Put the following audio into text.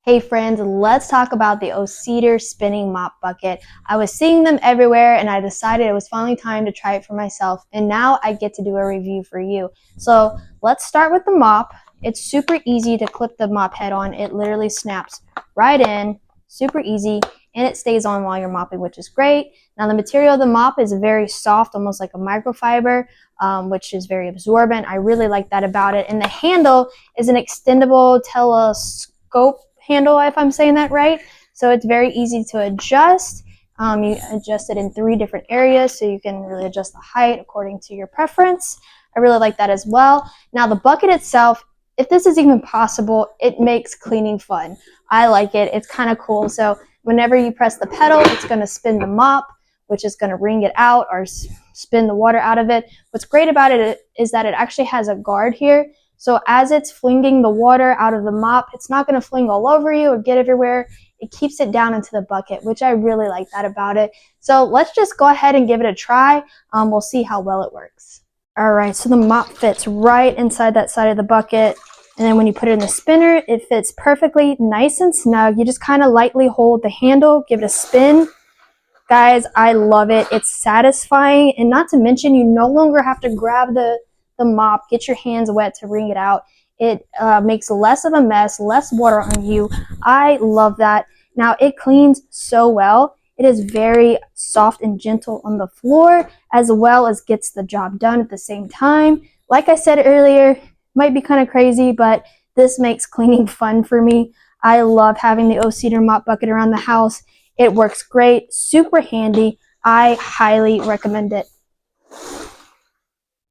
Hey friends, let's talk about the O-Cedar spinning mop bucket. I was seeing them everywhere and I decided it was finally time to try it for myself, and now I get to do a review for you. So let's start with the mop. It's super easy to clip the mop head on. It literally snaps right in, super easy, and it stays on while you're mopping, which is great. Now the material of the mop is very soft, almost like a microfiber, which is very absorbent. I really like that about it. And the handle is an extendable telescope handle, if I'm saying that right. So it's very easy to adjust. You adjust it in 3 different areas, so you can really adjust the height according to your preference. I really like that as well. Now the bucket itself, if this is even possible, it makes cleaning fun. I like it. It's kind of cool. So whenever you press the pedal, it's going to spin the mop, which is going to wring it out or spin the water out of it. What's great about it is that it actually has a guard here. So as it's flinging the water out of the mop, it's not going to fling all over you or get everywhere. It keeps it down into the bucket, which I really like that about it. So let's just go ahead and give it a try. We'll see how well it works. All right, so the mop fits right inside that side of the bucket. And then when you put it in the spinner, it fits perfectly, nice and snug. You just kind of lightly hold the handle, give it a spin. Guys, I love it. It's satisfying, and not to mention, you no longer have to grab the mop, get your hands wet to wring it out. It makes less of a mess, less water on you. I love that. Now, it cleans so well. It is very soft and gentle on the floor, as well as gets the job done at the same time. Like I said earlier, might be kind of crazy, but this makes cleaning fun for me. I love having the O-Cedar mop bucket around the house. It works great, super handy. I highly recommend it.